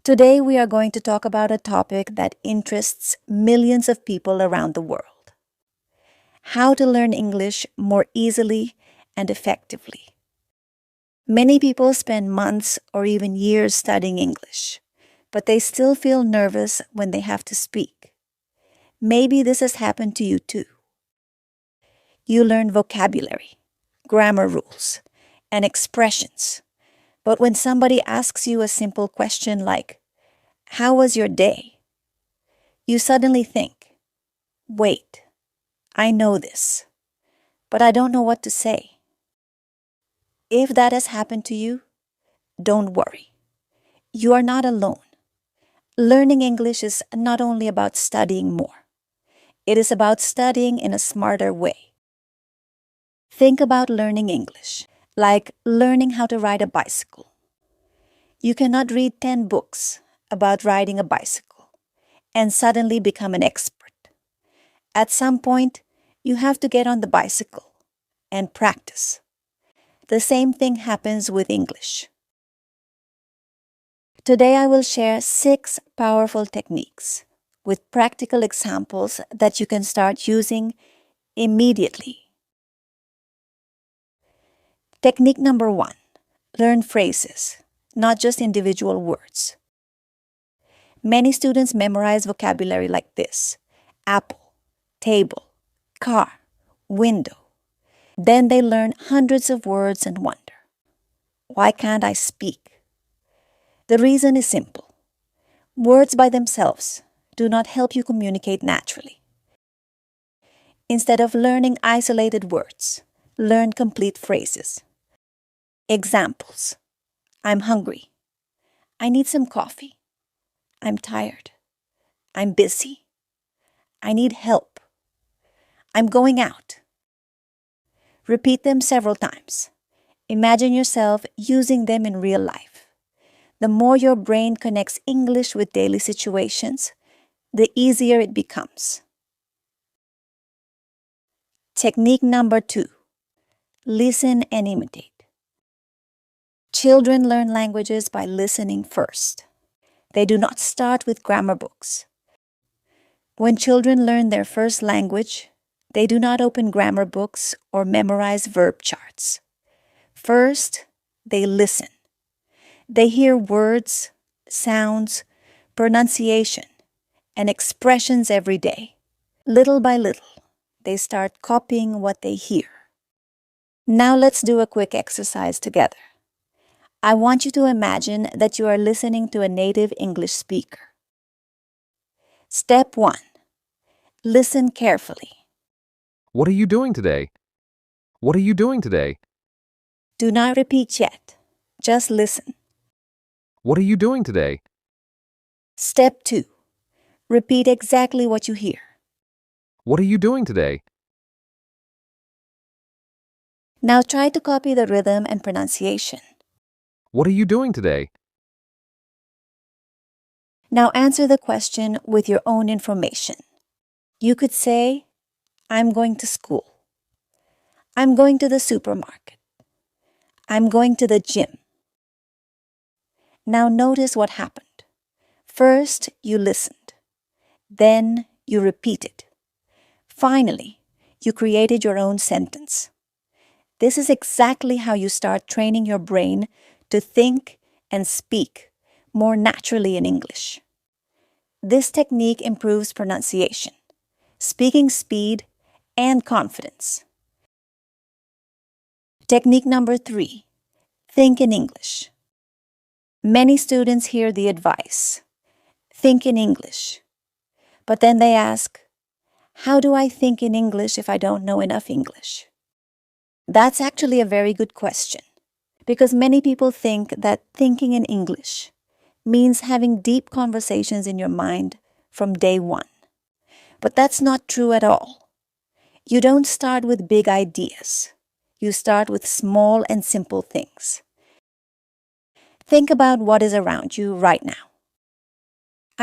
Today, we are going to talk about a topic that interests millions of people around the world: how to learn English more easily and effectively. Many people spend months or even years studying English, but they still feel nervous when they have to speak. Maybe this has happened to you too. You learn vocabulary, grammar rules, and expressions. But when somebody asks you a simple question like, "How was your day?" you suddenly think, "Wait, I know this, but I don't know what to say." If that has happened to you, don't worry. You are not alone. Learning English is not only about studying more, it is about studying in a smarter way. Think about learning English like learning how to ride a bicycle. You cannot read 10 books about riding a bicycle and suddenly become an expert. At some point, you have to get on the bicycle and practice. The same thing happens with English. Today, I will share 6 powerful techniques with practical examples that you can start using immediately. Technique number 1: learn phrases, not just individual words. Many students memorize vocabulary like this: apple, table, car, window. Then they learn hundreds of words and wonder, "Why can't I speak?" The reason is simple. Words by themselves do not help you communicate naturally. Instead of learning isolated words, learn complete phrases. Examples: I'm hungry. I need some coffee. I'm tired. I'm busy. I need help. I'm going out. Repeat them several times. Imagine yourself using them in real life. The more your brain connects English with daily situations, the easier it becomes. Technique number 2: listen and imitate. Children learn languages by listening first. They do not start with grammar books. When children learn their first language, they do not open grammar books or memorize verb charts. First, they listen. They hear words, sounds, pronunciation, and expressions every day. Little by little, they start copying what they hear. Now let's do a quick exercise together. I want you to imagine that you are listening to a native English speaker. Step 1: listen carefully. What are you doing today? What are you doing today? Do not repeat yet. Just listen. What are you doing today? Step 2: repeat exactly what you hear. What are you doing today? Now try to copy the rhythm and pronunciation. What are you doing today? Now answer the question with your own information. You could say, "I'm going to school. I'm going to the supermarket. I'm going to the gym." Now notice what happened. First, you listened. Then, you repeated. Finally, you created your own sentence. This is exactly how you start training your brain to think and speak more naturally in English. This technique improves pronunciation, speaking speed, and confidence. Technique number 3: think in English. Many students hear the advice, "Think in English." But then they ask, "How do I think in English if I don't know enough English?" That's actually a very good question, because many people think that thinking in English means having deep conversations in your mind from day one. But that's not true at all. You don't start with big ideas. You start with small and simple things. Think about what is around you right now.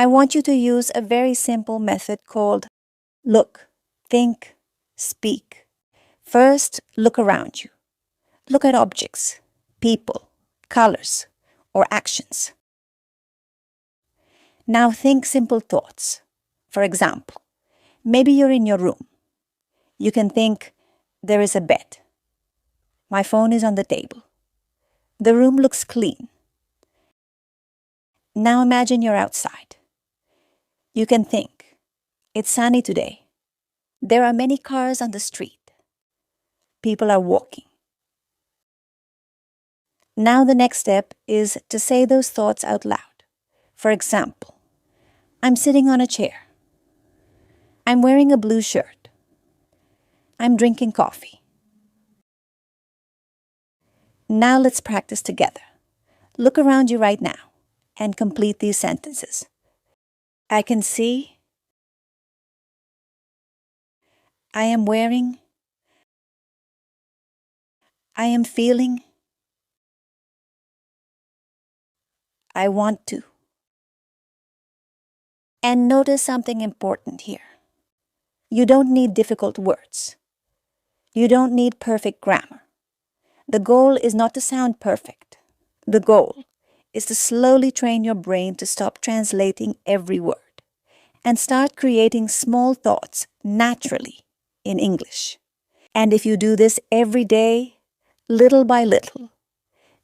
I want you to use a very simple method called look, think, speak. First, look around you. Look at objects, people, colors, or actions. Now think simple thoughts. For example, maybe you're in your room. You can think, there is a bed. My phone is on the table. The room looks clean. Now imagine you're outside. You can think, it's sunny today. There are many cars on the street. People are walking. Now the next step is to say those thoughts out loud. For example, I'm sitting on a chair. I'm wearing a blue shirt. I'm drinking coffee. Now let's practice together. Look around you right now and complete these sentences. I can see. I am wearing. I am feeling. I want to. And notice something important here. You don't need difficult words. You don't need perfect grammar. The goal is not to sound perfect. The goal is to slowly train your brain to stop translating every word and start creating small thoughts naturally in English. And if you do this every day, little by little,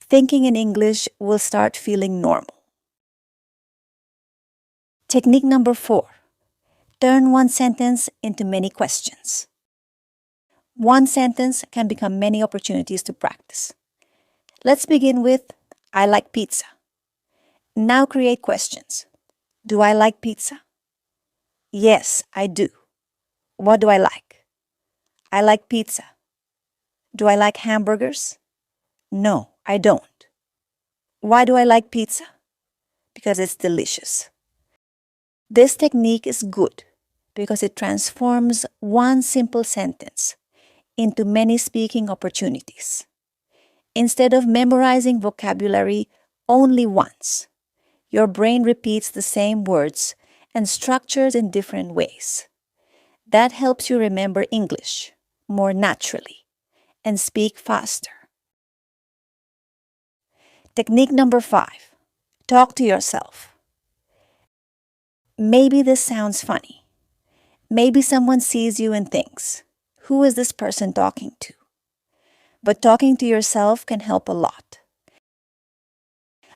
thinking in English will start feeling normal. Technique number 4. Turn one sentence into many questions. One sentence can become many opportunities to practice. Let's begin with, I like pizza. Now create questions. Do I like pizza? Yes, I do. What do I like? I like pizza. Do I like hamburgers? No, I don't. Why do I like pizza? Because it's delicious. This technique is good because it transforms one simple sentence into many speaking opportunities. Instead of memorizing vocabulary only once, your brain repeats the same words and structures in different ways. That helps you remember English more naturally and speak faster. Technique number 5. Talk to yourself. Maybe this sounds funny. Maybe someone sees you and thinks, who is this person talking to? But talking to yourself can help a lot.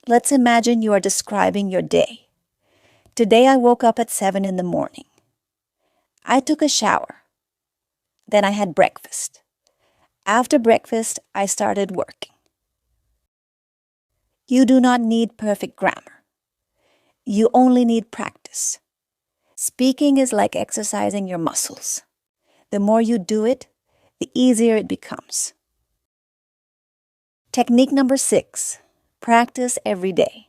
Let's imagine you are describing your day. Today I woke up at 7 in the morning. I took a shower. Then I had breakfast. After breakfast, I started working. You do not need perfect grammar. You only need practice. Speaking is like exercising your muscles. The more you do it, the easier it becomes. Technique number 6. Practice every day.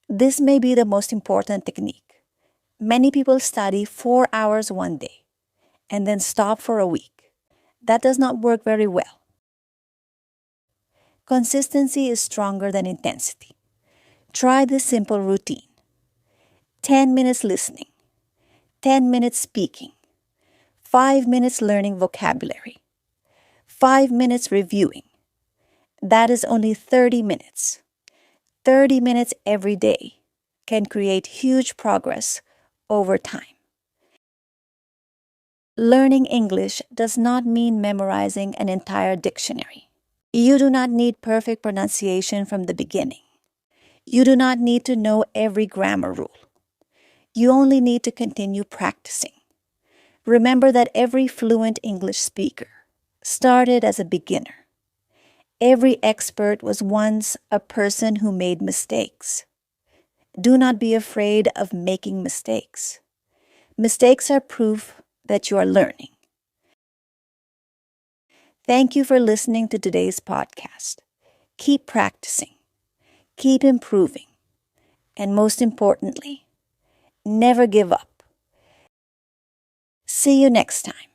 This may be the most important technique. Many people study 4 hours one day and then stop for a week. That does not work very well. Consistency is stronger than intensity. Try this simple routine. 10 minutes listening, 10 minutes speaking, 5 minutes learning vocabulary, 5 minutes reviewing. That is only 30 minutes. 30 minutes every day can create huge progress over time. Learning English does not mean memorizing an entire dictionary. You do not need perfect pronunciation from the beginning. You do not need to know every grammar rule. You only need to continue practicing. Remember that every fluent English speaker started as a beginner. Every expert was once a person who made mistakes. Do not be afraid of making mistakes. Mistakes are proof that you are learning. Thank you for listening to today's podcast. Keep practicing, keep improving, and most importantly, never give up. See you next time.